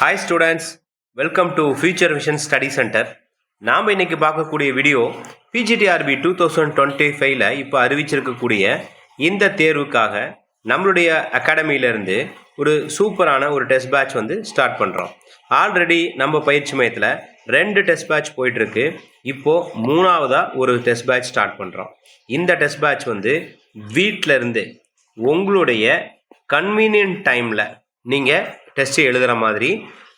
Hi students, welcome to Future Vision Study Center. நாம் இன்னைக்கு பார்க்கக்கூடிய வீடியோ பிஜிடிஆர்பி 2025ல இப்போ அறிவிச்சிருக்கக்கூடிய இந்த தேர்வுக்காக நம்மளுடைய அகாடமியிலேருந்து ஒரு சூப்பரான ஒரு டெஸ்ட் பேட்ச் வந்து ஸ்டார்ட் பண்ணுறோம். ஆல்ரெடி நம்ம பயிற்சி மையத்தில் 2 டெஸ்ட் பேட்ச் போயிட்டுருக்கு. இப்போது 3ஆவதாக ஒரு டெஸ்ட் பேட்ச் ஸ்டார்ட் பண்ணுறோம். இந்த டெஸ்ட் பேட்ச் வந்து வீட்டில் இருந்து உங்களுடைய கன்வீனியன்ட் டைமில் நீங்கள் டெஸ்ட்டு எழுதுகிற மாதிரி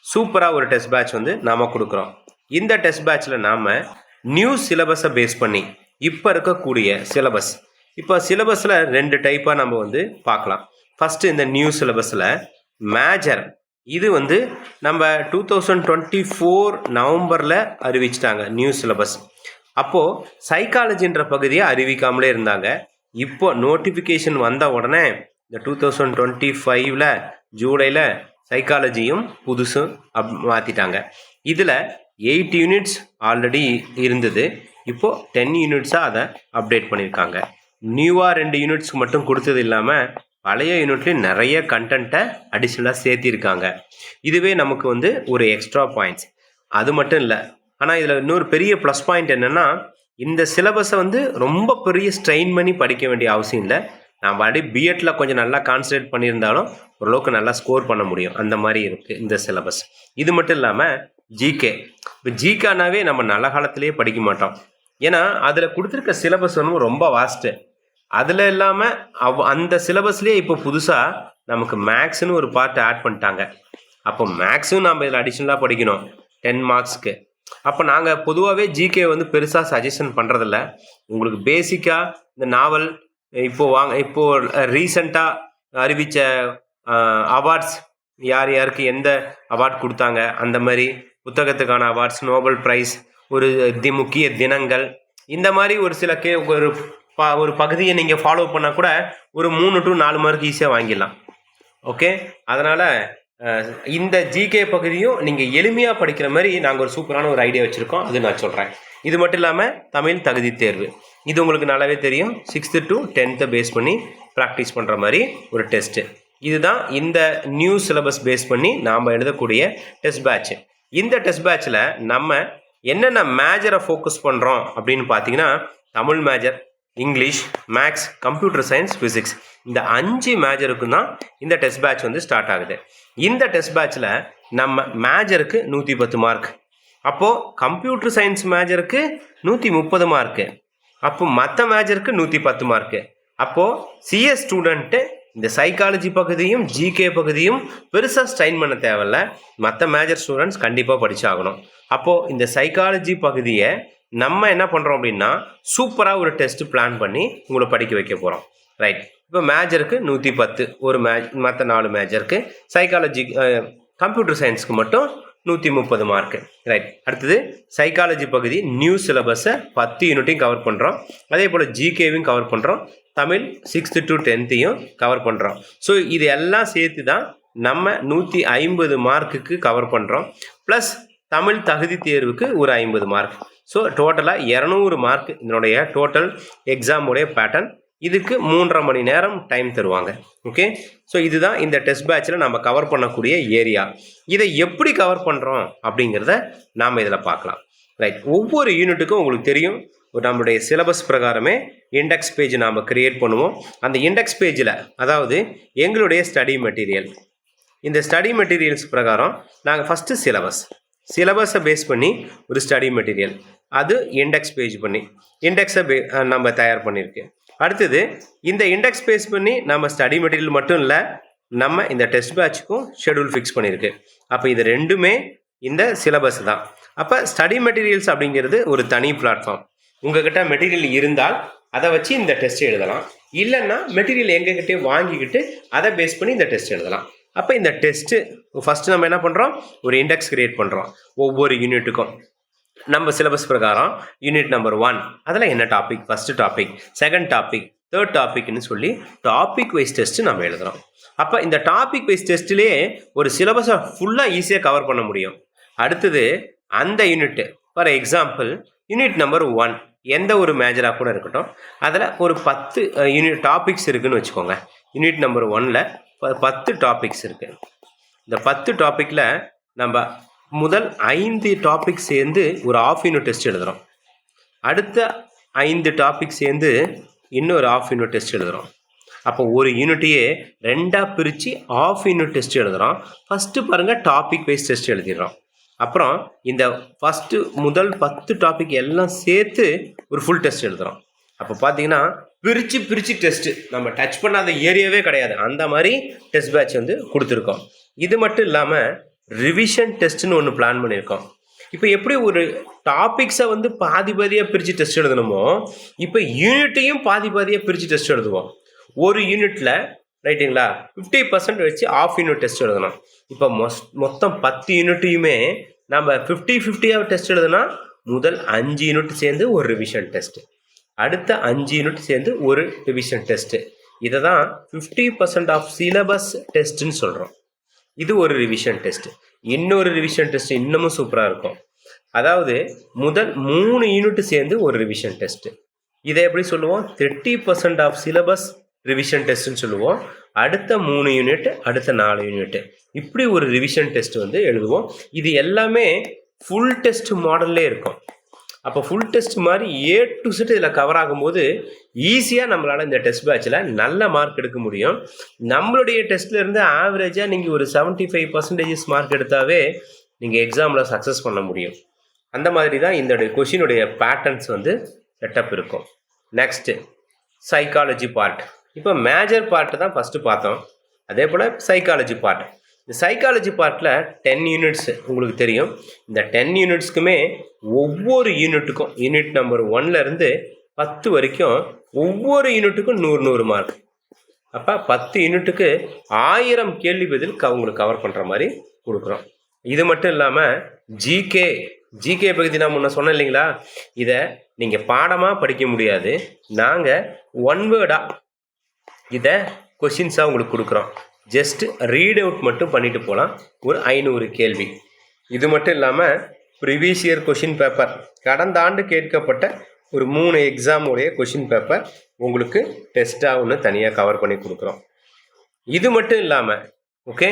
சூப்பராக ஒரு டெஸ்ட் பேட்ச் வந்து நாம் கொடுக்குறோம். இந்த டெஸ்ட் பேட்சில் நாம் நியூ சிலபஸை பேஸ் பண்ணி இப்போ இருக்கக்கூடிய சிலபஸ், இப்போ சிலபஸில் 2 டைப்பாக நம்ம வந்து பார்க்கலாம். ஃபஸ்ட்டு இந்த நியூ சிலபஸில் மேஜர், இது வந்து நம்ம 2024 நவம்பரில் அறிவிச்சிட்டாங்க நியூ சிலபஸ். அப்போது சைக்காலஜின்ற பகுதியை அறிவிக்காமலே இருந்தாங்க. இப்போ நோட்டிஃபிகேஷன் வந்த உடனே இந்த 2025ல் ஜூலையில் சைக்காலஜியும் புதுசும் மாற்றிட்டாங்க. இதில் 8 யூனிட்ஸ் ஆல்ரெடி இருந்தது. இப்போது 10 யூனிட்ஸாக அதை அப்டேட் பண்ணியிருக்காங்க. நியூவாக 2 யூனிட்ஸ்க்கு மட்டும் கொடுத்தது இல்லாமல் பழைய யூனிட்லேயும் நிறைய கண்டென்ட்டை அடிஷ்னலாக சேர்த்திருக்காங்க. இதுவே நமக்கு வந்து ஒரு எக்ஸ்ட்ரா பாயிண்ட்ஸ். அது மட்டும் இல்லை, ஆனால் இதில் இன்னொரு பெரிய ப்ளஸ் பாயிண்ட் என்னென்னா, இந்த சிலபஸை வந்து ரொம்ப பெரிய ஸ்ட்ரெயின் பண்ணி படிக்க வேண்டிய அவசியம் இல்லை. நான் ஆல்ரெடி பிஎட்டில் கொஞ்சம் நல்லா கான்சன்ட்ரேட் பண்ணியிருந்தாலும் ஓரளவுக்கு நல்லா ஸ்கோர் பண்ண முடியும். அந்த மாதிரி இருக்குது இந்த சிலபஸ். இது மட்டும் இல்லாமல் ஜிகே, இப்போ ஜிகேனாவே நம்ம நல்ல காலத்திலேயே படிக்க மாட்டோம். ஏன்னா அதில் கொடுத்துருக்க சிலபஸ் வந்து ரொம்ப வாஸ்ட்டு. அதில் இல்லாமல் அந்த சிலபஸ்லேயே இப்போ புதுசாக நமக்கு மேக்ஸ்னு ஒரு பார்ட் ஆட் பண்ணிட்டாங்க. அப்போ மேக்ஸும் நம்ம இதில் அடிஷ்னலாக படிக்கணும் 10 மார்க்ஸ்க்கு. அப்போ நாங்கள் பொதுவாகவே ஜிகே வந்து பெருசாக சஜஷன் பண்ணுறதில்ல. உங்களுக்கு பேசிக்காக இந்த நாவல், இப்போது ரீசண்டாக அறிவித்த அவார்ட்ஸ், யார் யாருக்கு எந்த அவார்ட் கொடுத்தாங்க, அந்த மாதிரி புத்தகத்துக்கான அவார்ட்ஸ், நோபல் ப்ரைஸ், ஒரு முக்கிய தினங்கள், இந்த மாதிரி ஒரு சில ஒரு பகுதியை நீங்கள் ஃபாலோ பண்ணால் கூட ஒரு 3 to 4 மார்க் ஈஸியாக வாங்கிடலாம். ஓகே, அதனால் இந்த ஜிகே பகுதியும் நீங்கள் எளிமையாக படிக்கிற மாதிரி நாங்கள் ஒரு சூப்பரான ஒரு ஐடியா வச்சுருக்கோம். அது நான் சொல்கிறேன். இது மட்டும் இல்லாமல் தமிழ் தகுதி தேர்வு, இது உங்களுக்கு நல்லாவே தெரியும். 6th to 10th பேஸ் பண்ணி ப்ராக்டிஸ் பண்ணுற மாதிரி ஒரு டெஸ்ட்டு. இதுதான் இந்த நியூ சிலபஸ் பேஸ் பண்ணி நாம் எழுதக்கூடிய டெஸ்ட் பேட்ச். இந்த டெஸ்ட் பேட்சில் நம்ம என்னென்ன மேஜரை ஃபோக்கஸ் பண்ணுறோம் அப்படின்னு பார்த்தீங்கன்னா, Tamil major, English, maths, computer science, physics, இந்த 5 மேஜருக்கும் தான் இந்த டெஸ்ட் பேட்ச் வந்து ஸ்டார்ட் ஆகுது. இந்த டெஸ்ட் பேட்சில் நம்ம மேஜருக்கு 110 மார்க், அப்போது கம்ப்யூட்டர் சயின்ஸ் மேஜருக்கு 130 மார்க்கு, அப்போ மற்ற மேஜருக்கு 110 மார்க்கு. அப்போது சிஎஸ் ஸ்டூடெண்ட்டு இந்த சைக்காலஜி பகுதியும் ஜிகே பகுதியும் பெருசாக ஸ்ட்ரெயின் பண்ண தேவையில்ல. மற்ற மேஜர் ஸ்டூடெண்ட்ஸ் கண்டிப்பாக படித்தாகணும். அப்போது இந்த சைக்காலஜி பகுதியை நம்ம என்ன பண்ணுறோம் அப்படின்னா, சூப்பராக ஒரு டெஸ்ட்டு பிளான் பண்ணி உங்களை படிக்க வைக்க போகிறோம். ரைட், இப்போ மேஜருக்கு 110 ஒரு மற்ற 4 மேஜருக்கு, சைக்காலஜி கம்ப்யூட்டர் சயின்ஸுக்கு மட்டும் 130 மார்க்கு. ரைட், அடுத்தது சைக்காலஜி பகுதி நியூ சிலபஸை 10 யூனிட்டையும் கவர் பண்ணுறோம். அதே போல் ஜிகேவையும் கவர் பண்ணுறோம். Tamil 6th to 10th cover பண்ணுறோம். ஸோ இது எல்லாம் சேர்த்து தான் நம்ம 150 மார்க்குக்கு கவர் பண்ணுறோம். ப்ளஸ் தமிழ் தகுதி தேர்வுக்கு ஒரு 50 மார்க். ஸோ டோட்டலாக 200 மார்க் இதனுடைய டோட்டல் எக்ஸாமுடைய பேட்டர்ன். இதுக்கு 3.5 மணி நேரம் டைம் தருவாங்க. ஓகே, ஸோ இதுதான் இந்த டெஸ்ட் பேட்சில் நம்ம கவர் பண்ணக்கூடிய ஏரியா. இதை எப்படி கவர் பண்ணுறோம் அப்படிங்கிறத நாம் இதில் பார்க்கலாம். ரைட், ஒவ்வொரு யூனிட்டுக்கும் உங்களுக்கு தெரியும், நம்மளுடைய சிலபஸ் பிரகாரமே இண்டெக்ஸ் பேஜ் நாம் கிரியேட் பண்ணுவோம். அந்த இண்டெக்ஸ் பேஜில், அதாவது எங்களுடைய ஸ்டடி மெட்டீரியல், இந்த ஸ்டடி மெட்டீரியல்ஸ் பிரகாரம் நாங்கள் ஃபஸ்ட்டு சிலபஸை பேஸ் பண்ணி ஒரு ஸ்டடி மெட்டீரியல், அது இண்டெக்ஸ் பேஜ் பண்ணி இண்டெக்ஸை நம்ம தயார் பண்ணியிருக்கு. அடுத்தது இந்த இண்டெக்ஸ் பேஸ் பண்ணி நம்ம ஸ்டடி மெட்டீரியல் மட்டும் இல்லை, நம்ம இந்த டெஸ்ட் பேட்சுக்கும் ஷெடியூல் ஃபிக்ஸ் பண்ணியிருக்கு. அப்போ இது ரெண்டுமே இந்த சிலபஸ் தான். அப்போ ஸ்டடி மெட்டீரியல்ஸ் அப்படிங்கிறது ஒரு தனி பிளாட்ஃபார்ம். உங்ககிட்ட மெட்டீரியல் இருந்தால் அதை வச்சு இந்த டெஸ்ட் எழுதலாம், இல்லைன்னா மெட்டீரியல் எங்ககிட்டே வாங்கிக்கிட்டு அதை பேஸ் பண்ணி இந்த டெஸ்ட் எழுதலாம். அப்போ இந்த டெஸ்ட்டு ஃபஸ்ட்டு நம்ம என்ன பண்ணுறோம், ஒரு இண்டெக்ஸ் கிரியேட் பண்ணுறோம் ஒவ்வொரு யூனிட்டுக்கும். நம்ம சிலபஸ் பிரகாரம் யூனிட் நம்பர் 1 அதில் என்ன topic, first topic, second topic, third டாபிக்னு சொல்லி டாபிக் வைஸ் டெஸ்ட்டு நம்ம எழுதுகிறோம். அப்போ இந்த டாபிக் வைஸ் டெஸ்ட்லேயே ஒரு சிலபஸை ஃபுல்லாக ஈஸியாக கவர் பண்ண முடியும். அடுத்தது அந்த unit, for example unit number 1 எந்த ஒரு மேஜராக கூட இருக்கட்டும், அதில் ஒரு 10 யூனிட் டாபிக்ஸ் இருக்குதுன்னு வச்சுக்கோங்க. யூனிட் நம்பர் 1ல் 10 டாபிக்ஸ் இருக்குது. இந்த 10 டாப்பிக்கில் நம்ம முதல் 5 டாபிக் சேர்ந்து ஒரு ஆஃப் யூனிட் டெஸ்ட் எழுதுகிறோம். அடுத்த 5 டாபிக் சேர்ந்து இன்னொரு ஆஃப் யூனிட் டெஸ்ட் எழுதுகிறோம். அப்போ ஒரு யூனிட்டையே 2ஆக பிரித்து ஆஃப் யூனிட் டெஸ்ட் எழுதுகிறோம். ஃபஸ்ட்டு பாருங்கள், டாபிக் வைஸ் டெஸ்ட் எழுதிடுறோம். அப்புறம் இந்த ஃபஸ்ட்டு முதல் 10 டாபிக் எல்லாம் சேர்த்து ஒரு ஃபுல் டெஸ்ட் எழுதுகிறோம். அப்போ பார்த்தீங்கன்னா பிரித்து டெஸ்ட்டு நம்ம டச் பண்ணாத ஏரியாவே கிடையாது, அந்த மாதிரி டெஸ்ட் பேட்ச் வந்து கொடுத்துருக்கோம். இது மட்டும் இல்லாமல் ரிவிஷன் டெஸ்ட்டுன்னு ஒன்று பிளான் பண்ணியிருக்கோம். இப்போ எப்படி ஒரு டாபிக்ஸை வந்து பாதியாக பிரித்து டெஸ்ட் எழுதணுமோ, இப்போ யூனிட்டையும் பாதியாக பிரித்து டெஸ்ட் எழுதுவோம். ஒரு யூனிட்டில் ரைட்டுங்களா 50% வச்சு ஆஃப் யூனிட் டெஸ்ட் எழுதணும். இப்போ மொத்தம் 10 யூனிட்டையுமே நம்ம 50-50 டெஸ்ட் எழுதுனா முதல் 5 யூனிட் சேர்ந்து ஒரு ரிவிஷன் டெஸ்ட்டு, அடுத்த 5 யூனிட் சேர்ந்து ஒரு ரிவிஷன் டெஸ்ட்டு. இதை தான் 50% ஆஃப் சிலபஸ் டெஸ்ட்டுன்னு சொல்கிறோம். இது ஒரு ரிவிஷன் டெஸ்ட்டு. இன்னொரு ரிவிஷன் டெஸ்ட் இன்னமும் சூப்பராக இருக்கும். அதாவது முதல் 3 யூனிட் சேர்ந்து ஒரு ரிவிஷன் டெஸ்ட்டு. இதை எப்படி சொல்லுவோம்? 30% ஆஃப் சிலபஸ் ரிவிஷன் டெஸ்ட்டுன்னு சொல்லுவோம். அடுத்த 3 யூனிட், அடுத்த 4 யூனிட், இப்படி ஒரு ரிவிஷன் டெஸ்ட் வந்து எழுதுவோம். இது எல்லாமே ஃபுல் டெஸ்ட் மாடல்லே இருக்கும். அப்போ ஃபுல் டெஸ்ட் மாதிரி A to Z இதில் கவர் ஆகும்போது ஈஸியாக நம்மளால் இந்த டெஸ்ட் பேட்சில் நல்ல மார்க் எடுக்க முடியும். நம்மளுடைய டெஸ்ட்லேருந்து ஆவரேஜாக நீங்கள் ஒரு 75% மார்க் எடுத்தாவே நீங்கள் எக்ஸாமில் சக்ஸஸ் பண்ண முடியும். அந்த மாதிரி தான் இந்த கொஷினுடைய பேட்டர்ன்ஸ் வந்து செட்டப் இருக்கும். Next psychology part. இப்போ மேஜர் பார்ட்டு தான் ஃபஸ்ட்டு பார்த்தோம். அதே போல் சைக்காலஜி பார்ட். இந்த சைக்காலஜி பார்ட்டில் 10 யூனிட்ஸ் உங்களுக்கு தெரியும். இந்த 10 யூனிட்ஸ்க்குமே ஒவ்வொரு யூனிட்டுக்கும் யூனிட் நம்பர் 1லேருந்து 10 வரைக்கும் ஒவ்வொரு யூனிட்டுக்கும் 100 மார்க். அப்போ 10 யூனிட்டுக்கு 1000 கேள்வி பதில் உங்களுக்கு கவர் பண்ணுற மாதிரி கொடுக்குறோம். இது மட்டும் இல்லாமல் ஜிகே பகுதி நான் முன்ன சொன்னேன் இல்லைங்களா, இதை நீங்கள் பாடமாக படிக்க முடியாது. நாங்கள் ஒன் வேர்டாக இதை கொஷின்ஸாக உங்களுக்கு கொடுக்குறோம். ஜஸ்ட் ரீட் அவுட் மட்டும் பண்ணிட்டு போகலாம். ஒரு 500 கேள்வி. இது மட்டும் இல்லாமல் ப்ரீவியஸ் இயர் கொஷின் பேப்பர், கடந்த ஆண்டு கேட்கப்பட்ட ஒரு 3 எக்ஸாமுடைய கொஷின் பேப்பர் உங்களுக்கு டெஸ்ட்டாக ஒன்று தனியாக கவர் பண்ணி கொடுக்குறோம். இது மட்டும் இல்லாமல் ஓகே,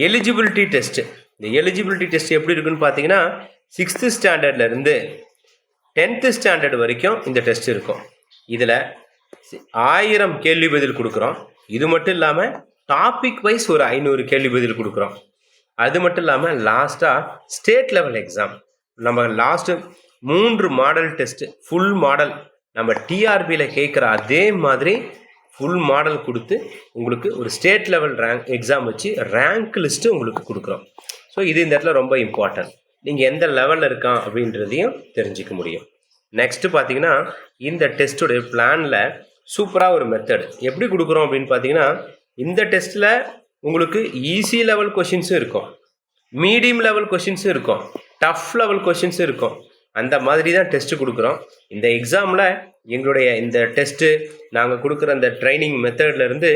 எலிஜிபிலிட்டி டெஸ்ட்டு. இந்த எலிஜிபிலிட்டி டெஸ்ட் எப்படி இருக்குன்னு பார்த்தீங்கன்னா 6th ஸ்டாண்டர்ட்லேருந்து 10th ஸ்டாண்டர்ட் வரைக்கும் இந்த டெஸ்ட் இருக்கும். இதில் 1000 கேள்வி பதில் கொடுக்குறோம். இது மட்டும் இல்லாமல் டாபிக் வைஸ் ஒரு 500 கேள்வி பதில் கொடுக்குறோம். அது மட்டும் இல்லாமல் லாஸ்ட்டாக ஸ்டேட் லெவல் எக்ஸாம், நம்ம last 3 model test full model நம்ம டிஆர்பியில் கேட்குற அதே மாதிரி ஃபுல் மாடல் கொடுத்து உங்களுக்கு ஒரு ஸ்டேட் லெவல் ரேங்க் எக்ஸாம் வச்சு ரேங்க் லிஸ்ட்டு உங்களுக்கு கொடுக்குறோம். ஸோ இது இந்த இடத்துல ரொம்ப இம்பார்ட்டன்ட். நீங்கள் எந்த லெவலில் இருக்கான் அப்படின்றதையும் தெரிஞ்சிக்க முடியும். நெக்ஸ்ட்டு பார்த்தீங்கன்னா இந்த டெஸ்ட்டுடைய பிளானில் சூப்பராக ஒரு மெத்தட் எப்படி கொடுக்குறோம் அப்படின்னு பார்த்தீங்கன்னா, இந்த டெஸ்ட்டில் உங்களுக்கு ஈஸி லெவல் கொஷின்ஸும் இருக்கும், மீடியம் லெவல் கொஷின்ஸும் இருக்கும், டஃப் லெவல் கொஷின்ஸும் இருக்கும். அந்த மாதிரி தான் டெஸ்ட்டு கொடுக்குறோம். இந்த எக்ஸாமில் எங்களுடைய இந்த டெஸ்ட்டு நாங்கள் கொடுக்குற அந்த ட்ரைனிங் மெத்தட்லேருந்து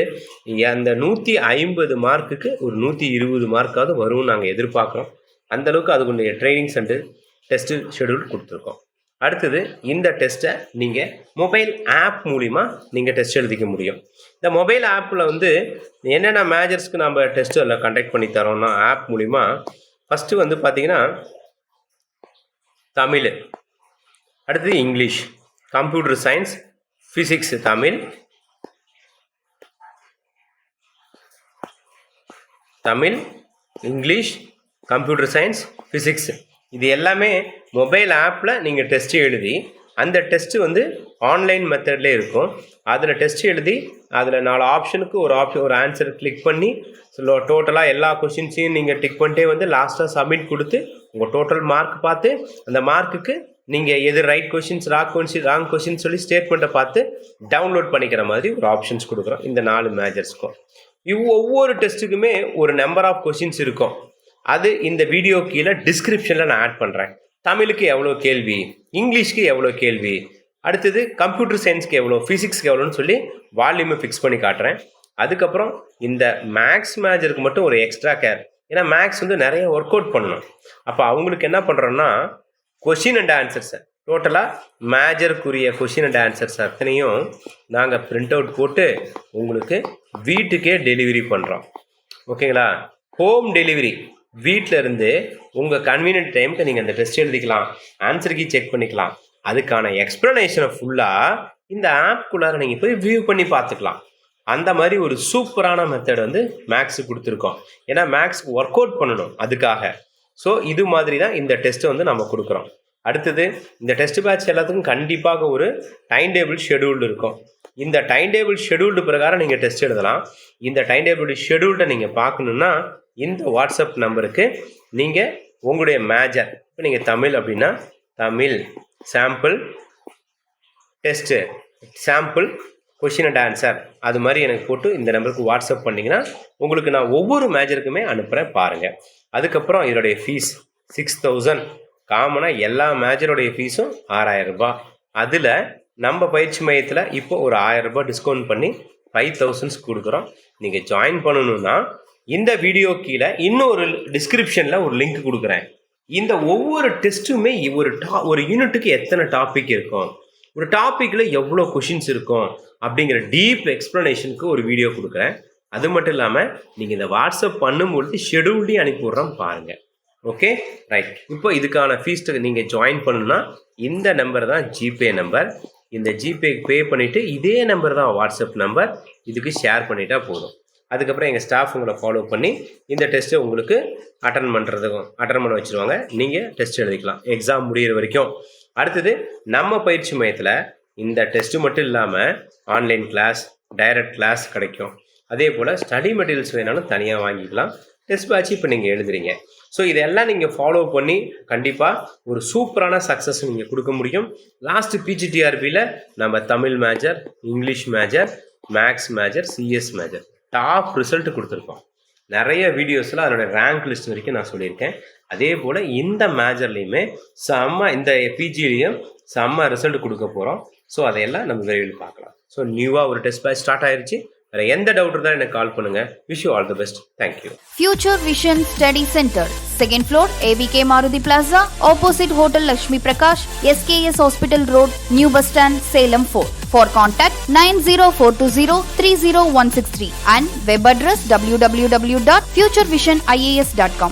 அந்த 150 மார்க்குக்கு ஒரு 120 மார்க்காவது வரும்னு நாங்கள் எதிர்பார்க்குறோம். அந்தளவுக்கு அதுக்குடைய ட்ரைனிங் சென்டர் டெஸ்ட்டு ஷெடியூல் கொடுத்துருக்கோம். அடுத்தது இந்த டெஸ்ட்டை நீங்கள் மொபைல் ஆப் மூலிமா நீங்கள் டெஸ்ட் எழுதிக்க முடியும். இந்த மொபைல் ஆப்பில் வந்து என்னென்ன மேஜர்ஸ்க்கு நம்ம டெஸ்ட்டு அதில் கண்டக்ட் பண்ணி தரோம்னா ஆப் மூலிமா ஃபஸ்ட்டு வந்து பார்த்திங்கன்னா தமிழ், அடுத்தது English, computer science, physics, Tamil, English, computer science, physics, இது எல்லாமே மொபைல் ஆப்பில் நீங்கள் டெஸ்ட்டு எழுதி அந்த டெஸ்ட்டு வந்து ஆன்லைன் மெத்தட்லேயே இருக்கும். அதில் டெஸ்ட் எழுதி அதில் 4 ஆப்ஷனுக்கு ஒரு ஆன்சர் கிளிக் பண்ணி டோட்டலாக எல்லா கொஷின்ஸையும் நீங்கள் டிக் பண்ணிட்டே வந்து லாஸ்ட்டாக சப்மிட் கொடுத்து உங்கள் டோட்டல் மார்க் பார்த்து அந்த மார்க்குக்கு நீங்கள் எது ரைட் கொஷின்ஸ் ராங் கொஷின் சொல்லி ஸ்டேட்மெண்ட்டை பார்த்து டவுன்லோட் பண்ணிக்கிற மாதிரி ஒரு ஆப்ஷன்ஸ் கொடுக்குறோம் இந்த 4 மேஜர்ஸ்க்கும். ஒவ்வொரு டெஸ்ட்டுக்குமே ஒரு நம்பர் ஆஃப் கொஷின்ஸ் இருக்கும். அது இந்த வீடியோ கீழே டிஸ்கிரிப்ஷனில் நான் ஆட் பண்ணுறேன். தமிழுக்கு எவ்வளோ கேள்வி, இங்கிலீஷ்க்கு எவ்வளோ கேள்வி, அடுத்தது கம்ப்யூட்டர் சயின்ஸ்க்கு எவ்வளோ, ஃபிசிக்ஸ்க்கு எவ்வளோன்னு சொல்லி வால்யூமை ஃபிக்ஸ் பண்ணி காட்டுறேன். அதுக்கப்புறம் இந்த மேக்ஸ் மேஜருக்கு மட்டும் ஒரு எக்ஸ்ட்ரா கேர், ஏன்னா மேக்ஸ் வந்து நிறைய ஒர்க் அவுட் பண்ணணும். அப்போ அவங்களுக்கு என்ன பண்ணுறோன்னா கொஷின் அண்ட் ஆன்சர்ஸை டோட்டலாக மேஜருக்குரிய கொஷின் அண்ட் ஆன்சர்ஸ் அத்தனையும் நாங்கள் பிரிண்ட் அவுட் போட்டு உங்களுக்கு வீட்டுக்கே டெலிவரி பண்ணுறோம். ஓகேங்களா? ஹோம் டெலிவரி, வீட்டில் இருந்து உங்கள் கன்வீனியன்ட் டைமுக்கு நீங்கள் அந்த டெஸ்ட் எழுதிக்கலாம், ஆன்சர் கீ செக் பண்ணிக்கலாம். அதுக்கான எக்ஸ்ப்ளனேஷனை ஃபுல்லாக இந்த ஆப்குள்ளார நீங்கள் போய் வியூ பண்ணி பார்த்துக்கலாம். அந்த மாதிரி ஒரு சூப்பரான மெத்தட் வந்து மேக்ஸுக்கு கொடுத்துருக்கோம். ஏன்னா மேக்ஸுக்கு ஒர்க் அவுட் பண்ணணும் அதுக்காக. ஸோ இது மாதிரி தான் இந்த டெஸ்ட்டை வந்து நம்ம கொடுக்குறோம். அடுத்தது இந்த டெஸ்ட் பேட்ச் எல்லாத்துக்கும் கண்டிப்பாக ஒரு டைம் டேபிள் ஷெடியூல்டு இருக்கும். இந்த டைம் டேபிள் ஷெடியூல்டு பிரகாரம் நீங்கள் டெஸ்ட் எழுதலாம். இந்த டைம் டேபிள் ஷெடியூல்டை நீங்கள் பார்க்கணுன்னா இந்த வாட்ஸ்அப் நம்பருக்கு நீங்கள் உங்களுடைய மேஜர், இப்போ நீங்கள் தமிழ் அப்படின்னா Tamil sample test, sample question and answer அது மாதிரி எனக்கு போட்டு இந்த நம்பருக்கு வாட்ஸ்அப் பண்ணிங்கன்னா உங்களுக்கு நான் ஒவ்வொரு மேஜருக்குமே அனுப்புகிறேன் பாருங்கள். அதுக்கப்புறம் இதோடைய ஃபீஸ் 6000. காமனாக எல்லா மேஜருடைய ஃபீஸும் 6000 ரூபாய். அதில் நம்ம பயிற்சி மையத்தில் இப்போ ஒரு 1000 ரூபாய் டிஸ்கவுண்ட் பண்ணி 5000 கொடுக்குறோம். நீங்கள் ஜாயின் பண்ணணுன்னா இந்த வீடியோ கீழே இன்னொரு டிஸ்கிரிப்ஷனில் ஒரு லிங்க் கொடுக்குறேன். இந்த ஒவ்வொரு டெஸ்ட்டுமே ஒரு யூனிட்டுக்கு எத்தனை டாபிக் இருக்கும், ஒரு டாப்பிக்கில் எவ்வளோ கொஷின்ஸ் இருக்கும் அப்படிங்கிற டீப் எக்ஸ்ப்ளனேஷனுக்கு ஒரு வீடியோ கொடுக்குறேன். அது மட்டும் இல்லாமல் நீங்கள் இந்த வாட்ஸ்அப் பண்ணும்பொழுது ஷெடியூல்டையும் அனுப்பிவிட்றோம் பாருங்கள். Okay right. இப்போ இதுக்கான ஃபீஸ்ட்டு நீங்கள் ஜாயின் பண்ணணுன்னா இந்த நம்பர் தான் ஜிபே நம்பர். இந்த ஜிபே பே பண்ணிவிட்டு இதே நம்பர் தான் வாட்ஸ்அப் நம்பர், இதுக்கு ஷேர் பண்ணிட்டா போதும். அதுக்கப்புறம் எங்கள் ஸ்டாஃப் உங்களை ஃபாலோ பண்ணி இந்த டெஸ்ட்டை உங்களுக்கு அட்டன் பண்ண வச்சுருவாங்க. நீங்கள் டெஸ்ட் எழுதிக்கலாம் எக்ஸாம் முடிகிற வரைக்கும். அடுத்தது நம்ம பயிற்சி மையத்தில் இந்த டெஸ்ட்டு மட்டும் இல்லாமல் ஆன்லைன் கிளாஸ், டைரக்ட் கிளாஸ் கிடைக்கும். அதே போல் ஸ்டடி மெட்டீரியல்ஸ் வேணாலும் தனியாக வாங்கிக்கலாம். டெஸ்ட் பேட்ச் இப்போ நீங்கள் எழுதுறீங்க. ஸோ இதெல்லாம் நீங்கள் ஃபாலோ பண்ணி கண்டிப்பாக ஒரு சூப்பரான சக்ஸஸ் நீங்கள் கொடுக்க முடியும். லாஸ்ட்டு பிஜிடிஆர்பியில் நம்ம Tamil major, English major, maths major, CS major top result கொடுத்துருக்கோம். நிறைய வீடியோஸில் அதனுடைய ரேங்க் லிஸ்ட் வரைக்கும் நான் சொல்லியிருக்கேன். அதே போல் இந்த மேஜர்லேயுமே இந்த பிஜிலையும் செம்ம ரிசல்ட் கொடுக்க போகிறோம். ஸோ அதையெல்லாம் நம்ம விரைவில் பார்க்கலாம். ஸோ நியூவாக ஒரு டெஸ்ட் பேட்ச் ஸ்டார்ட் ஆயிடுச்சு. வேறு எந்த டவுட் இருந்தால் எனக்கு கால் பண்ணுங்கள். Wish you all the best. Thank you. Future vision study centre, 2nd floor, ABK Maruti Plaza, opposite Hotel Lakshmi Prakash, SKS Hospital Road, New Bus Stand, Salem 4. For contact 90420 30163 and web address www.futurevisionias.com.